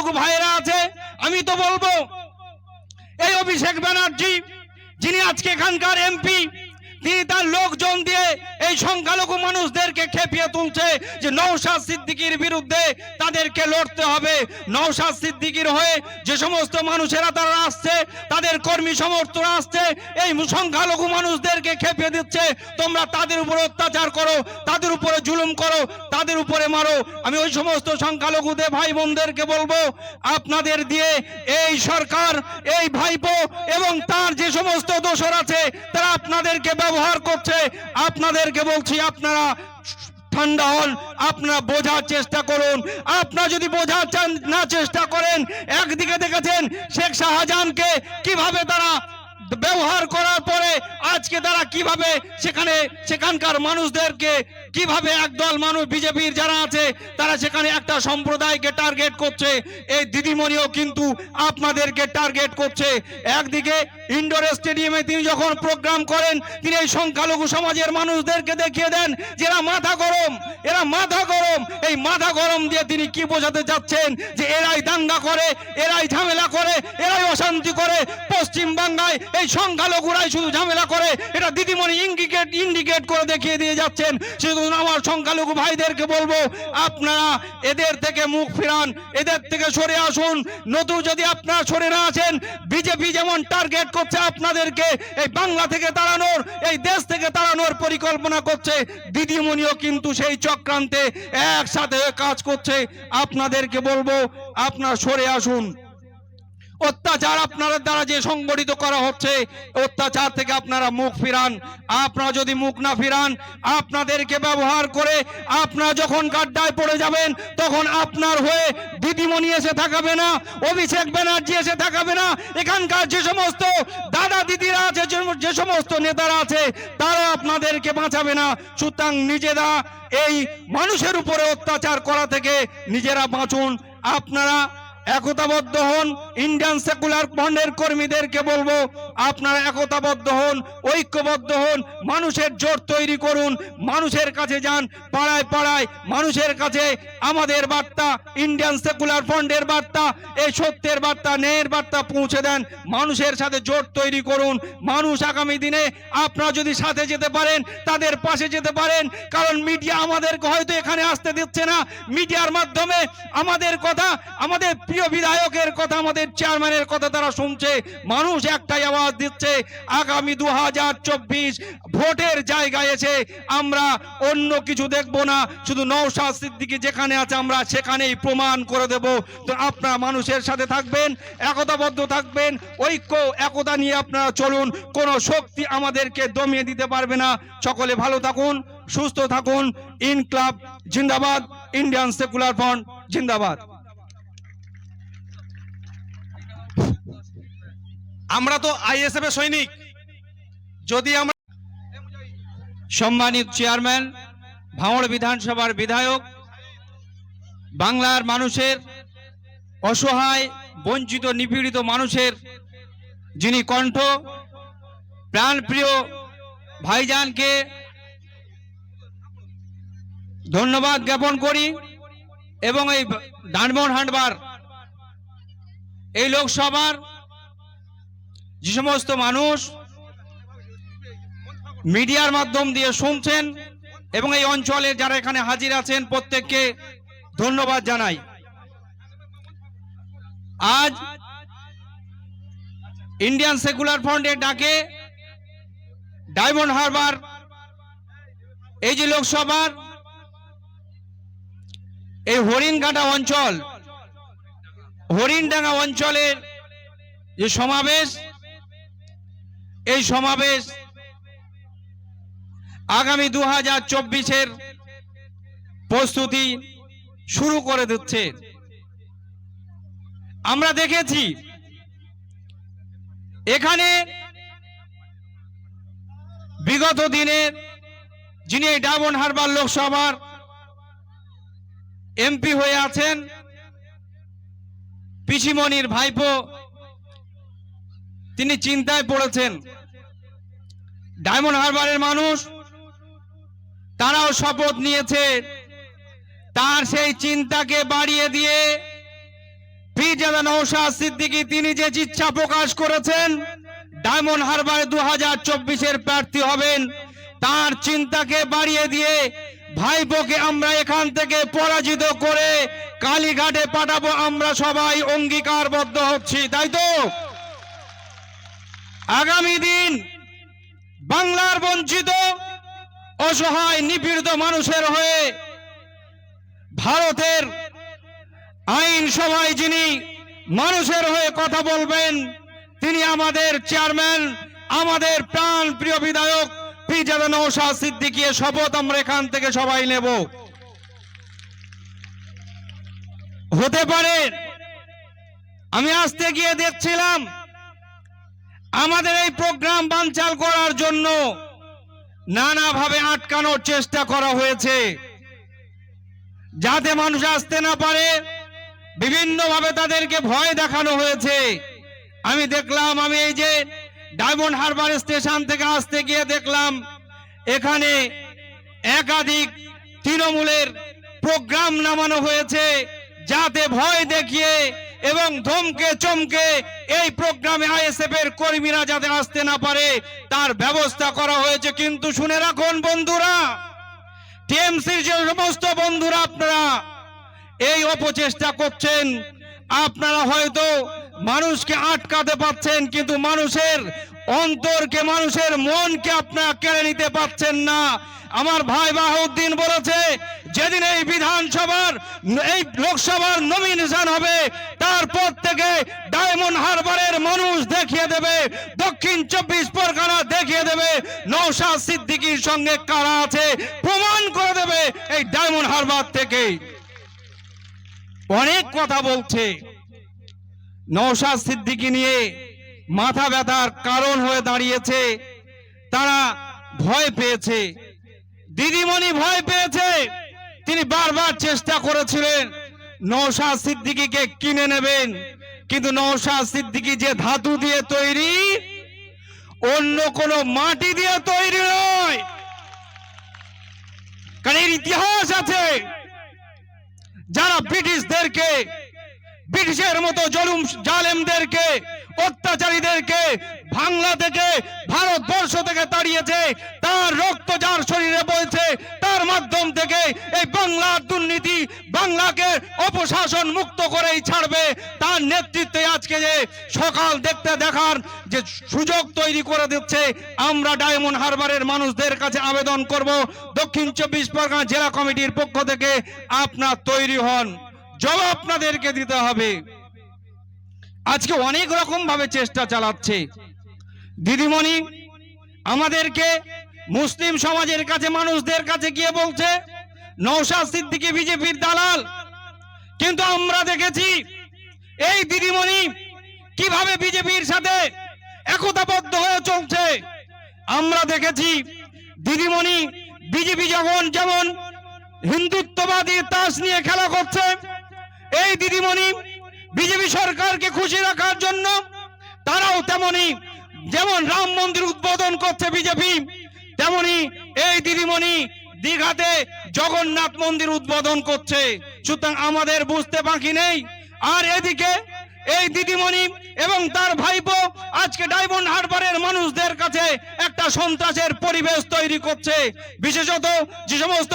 সংখ্যালঘু ভাইয়েরা আছে, আমি তো বলবো এই অভিষেক ব্যানার্জি যিনি আজকে এখানকার এমপি, তিনি তার লোকজন দিয়ে এই সংখ্যালঘু মানুষদেরকে খেপিয়ে তুলছে যে নওশাদ সিদ্দিকীর বিরুদ্ধে তাদেরকে লড়তে হবে। নওশাদ সিদ্দিকীর হয়ে যে সমস্ত মানুষেরা তারা আসছে, তাদের কর্মী সমর্থকরা আসছে, এই সংখ্যালঘু মানুষদেরকে খেপিয়ে দিচ্ছে তোমরা তাদের উপর অত্যাচার করো, তাদের উপরে জুলুম করো, তাদের উপরে মারো। আমি ওই সমস্ত সংখ্যালঘুদের ভাই বোনদেরকে বলবো, আপনাদের দিয়ে এই সরকার, এই ভাইপো এবং তার যে সমস্ত দোসর আছে তারা আপনাদেরকে ব্যবহার করছে। আপনাদেরকে বলছি আপনারা ঠান্ডা হন, আপনারা বোঝার চেষ্টা করুন। আপনারা যদি বোঝার না চেষ্টা করেন, একদিকে দেখেছেন শেখ শাহজাহানকে কিভাবে তারা ব্যবহার করার পরে আজকে তারা কিভাবে সেখানকার মানুষদেরকে কিভাবে একদল মানুষ বিজেপির যারা আছে তারা সেখানে একটা সম্প্রদায়কে টার্গেট করছে। এই দিদিমণিও কিন্তু আপনাদেরকে টার্গেট করছে। একদিকে ইনডোর স্টেডিয়ামে তিনি যখন প্রোগ্রাম করেন, তিনি এই সংখ্যালঘু সমাজের মানুষদেরকে দেখিয়ে দেন যে এরা মাথা গরম, এরা মাথা গরম। এই মাথা গরম দিয়ে তিনি কি বোঝাতে চাচ্ছেন যে এরাই দাঙ্গা করে, এরাই ঝামেলা করে, এরাই অশান্তি করে। পশ্চিম বাংলায় এই সংখ্যালঘুরাই শুধু ঝামেলা করে, এটা দিদিমণি ইন্ডিকেট করে দেখিয়ে দিয়ে যাচ্ছেন। শুধু আমার সংখ্যালঘু ভাইদেরকে বলবো, আপনারা এদের থেকে মুখ ফিরান, এদের থেকে সরে আসুন। নতুন যদি আপনারা সরে না আসেন, বিজেপি যেমন টার্গেট করছে আপনাদেরকে এই বাংলা থেকে তাড়ানোর, এই দেশ থেকে তাড়ানোর পরিকল্পনা করছে, দিদিমণিও কিন্তু সেই চক্রান্তে একসাথে কাজ করছে। আপনাদেরকে বলবো আপনারা সরে আসুন। অত্যাচার আপনাদের দ্বারা যে সংগঠিত করা হচ্ছে, অত্যাচার থেকে আপনারা মুখ ফিরান। আপনারা যদি মুখ না ফিরান, আপনাদেরকে ব্যবহার করে আপনারা যখন গাড্ডায় পড়ে যাবেন, তখন আপনার হয়ে দিদিমণি এসে থাকাবে না, অভিষেক ব্যানার্জি এসে থাকাবে না, এখানকার যে সমস্ত দাদা দিদিরা আছে, যে সমস্ত নেতারা আছে, তারা আপনাদেরকে বাঁচাবে না। সুতরাং নিজেরা এই মানুষের উপরে অত্যাচার করা থেকে নিজেরা বাঁচুন। আপনারা একতাবদ্ধ হন। ইন্ডিয়ান সেকুলার ফ্রন্টের কর্মীদেরকে বলবো, আপনারা একতাবদ্ধ হন, ঐক্যবদ্ধ হন, মানুষের জোট তৈরি করুন, মানুষের কাছে যান, পাড়ায় পাড়ায় মানুষের কাছে আমাদের বার্তা, ইন্ডিয়ান সেকুলার ফ্রন্টের বার্তা, এই সত্যের বার্তা, ন্যায়ের বার্তা পৌঁছে দেন। মানুষের সাথে জোট তৈরি করুন। মানুষ আগামী দিনে আপনারা যদি সাথে যেতে পারেন, তাদের পাশে যেতে পারেন। কারণ মিডিয়া আমাদেরকে হয়তো এখানে আসতে দিচ্ছে না, মিডিয়ার মাধ্যমে আমাদের কথা, আমাদের প্রিয় বিধায়কের কথা, আমাদের চেয়ারম্যানের কথা তারা শুনছে। মানুষ একটাই আওয়াজ দিচ্ছে, আগামী 2024 ভোটের জায়গায় এসে আমরা অন্য কিছু দেখব না, শুধু নওশাদ সিদ্দিকী যেখানে আছে আমরা সেখানেই প্রমাণ করে দেব। তো আপনারা মানুষের সাথে থাকবেন, একতাবদ্ধ থাকবেন, ঐক্য একতা নিয়ে আপনারা চলুন। কোনো শক্তি আমাদেরকে দমিয়ে দিতে পারবে না। সকলে ভালো থাকুন, সুস্থ থাকুন। ইনকলাব জিন্দাবাদ, ইন্ডিয়ান সেকুলার ফ্রন্ট জিন্দাবাদ। আমরা তো আইএসএফ এর সৈনিক। যদি আমরা সম্মানিত চেয়ারম্যান, ভাঙড় বিধানসভার বিধায়ক, বাংলার মানুষের অসহায়, বঞ্চিত, নিপীড়িত মানুষের যিনি কণ্ঠ, প্রাণপ্রিয় ভাইজানকে ধন্যবাদ জ্ঞাপন করি। এবং এই ডায়মন্ড হারবার এই লোকসভার যে সমস্ত মানুষ মিডিয়ার মাধ্যম দিয়ে শুনছেন এবং এই অঞ্চলের যারা এখানে হাজির আছেন, প্রত্যেককে ধন্যবাদ জানাই। আজ ইন্ডিয়ান সেকুলার ফ্রন্টের ডাকে ডায়মন্ড হারবার এই যে লোকসভার এই হরিণঘাটা অঞ্চল, হরিণডাঙ্গা অঞ্চলের যে সমাবেশ, এই সমাবেশ আগামী 2024-এর প্রস্তুতি শুরু করে দিচ্ছে। আমরা দেখেছি এখানে বিগত দিনের যিনি এই ডায়মন্ড হারবার লোকসভার এমপি হয়ে আছেন, পিসিমণির ভাইপো, তিনি চিন্তায় পড়েছেন। ডায়মন্ড হারবারের মানুষ তারাও শপথ নিয়েছে, তার সেই চিন্তাকে বাড়িয়ে দিয়ে পীরজাদা নওশাদ সিদ্দিকী তিনি যে ইচ্ছা প্রকাশ করেছেন ডায়মন্ড হারবারে 2024-এর প্রার্থী হবেন, তার চিন্তাকে বাড়িয়ে দিয়ে ভাইপোকে আমরা এখান থেকে পরাজিত করে কালীঘাটে পাঠাবো, আমরা সবাই অঙ্গীকারবদ্ধ হচ্ছি, তাই তো? আগামী দিন বাংলার বঞ্চিত অসহায় নিপীড়িত মানুষের হয়ে ভারতের আইনসভায় যিনি মানুষের হয়ে কথা বলবেন তিনি আমাদের চেয়ারম্যান, আমাদের প্রাণ প্রিয় বিধায়ক পীরজাদা নওশাদ সিদ্দিকী। শপথ আমরা এখান থেকে সবাই নেব। হতে পারে আমি আসতে গিয়ে দেখছিলাম আমাদের এই প্রোগ্রাম বানচাল করার জন্য নানাভাবে আটকানোর চেষ্টা করা হয়েছে, যাতে মানুষ আসতে না পারে, বিভিন্নভাবে তাদেরকে ভয় দেখানো হয়েছে। আমি দেখলাম, আমি এই যে ডায়মন্ড হারবার স্টেশন থেকে আসতে গিয়ে দেখলাম এখানে একাধিক তৃণমূলের প্রোগ্রাম নামানো হয়েছে, যাতে ভয় দেখিয়ে এবং ধমকে চমকে এই প্রোগ্রামে আইএসএফ এর কর্মীরা যাতে আসতে না পারে তার ব্যবস্থা করা হয়েছে। কিন্তু শুনে রাখুন বন্ধুরা, টিএমসির যে সমস্ত বন্ধুরা আপনারা এই অপচেষ্টা করছেন, আপনারা হয়তো মানুষকে আটকাতে পারছেন, কিন্তু মানুষের অন্তরকে, মানুষের মনকে আপনারা কেড়ে নিতে পারছেন না। আমার ভাই বাহাউদ্দিন বলেছে যেদিন এই বিধানসভার এই লোকসভার নমিনেশন হবে তারপর থেকে ডায়মন্ড হারবারের মানুষ দেখিয়ে দেবে, দক্ষিণ 24 পরগনা দেখিয়ে দেবে নওশাদ সিদ্দিকীর সঙ্গে কারা আছে, প্রমাণ করে দেবে এই ডায়মন্ড হারবার থেকে। অনেক কথা বলছে, নওশাদ সিদ্দিকী নিয়ে মাথা ব্যথার কারণ হয়ে দাঁড়িয়েছে, তারা ভয় পেয়েছে, দিদিমণি ভয় পেয়েছে। তিনি বারবার চেষ্টা করেছিলেন নওশাদ সিদ্দিকীকে কিনে নেবেন, কিন্তু নওশাদ সিদ্দিকী যে ধাতু দিয়ে তৈরি, অন্য কোনো মাটি দিয়ে তৈরি নয়। কারণ এর ইতিহাস আছে, যারা ব্রিটিশদেরকে, ব্রিটিশের মতো জুলুম জালেমদেরকে, অত্যাচারীদেরকে বাংলা থেকে, ভারতবর্ষ থেকে তাড়িয়েছে, তার রক্ত যার শরীরে বইছে, তার মাধ্যম থেকে এই বাংলার দুর্নীতি, বাংলাকে অপশাসন মুক্ত করেই ছাড়বে। তার নেতৃত্বে আজকে যে সকাল দেখতে দেখার যে সুযোগ তৈরি করে দিচ্ছে, আমরা ডায়মন্ড হারবারের মানুষদের কাছে আবেদন করব, দক্ষিণ 24 পরগনা জেলা কমিটির পক্ষ থেকে আপনারা তৈরি হন, জবাব আপনাদেরকে দিতে হবে। আজকে অনেক রকম ভাবে চেষ্টা চালাচ্ছে দিদিমণি, আমাদেরকে মুসলিম সমাজের কাছে, মানুষদের কাছে গিয়ে বলছে নওশাদ সিদ্দিকী বিজেপির দালাল। কিন্তু আমরা দেখেছি এই দিদিমণি কিভাবে বিজেপির সাথে একতাবদ্ধ হয়ে চলছে। আমরা দেখেছি দিদিমণি বিজেপি যেমন হিন্দুত্ববাদী তাস নিয়ে খেলা করছে, এই দিদিমণি বিজেপি সরকারকে খুশি রাখার জন্য তারাও তেমনি, যেমন রাম মন্দির উদ্বোধন করছে বিজেপি, তেমনি এই দিদিমণি দীঘাতে জগন্নাথ মন্দির উদ্বোধন করছে। সুতরাং আমাদের বুঝতে বাকি নেই। আর এদিকে এই দিদিমণি এবং তার ভাইপো আজকে ডায়মন্ড হারবারের মানুষদের কাছে একটা সন্ত্রাসের পরিবেশ তৈরি করছে, বিশেষত যে সমস্ত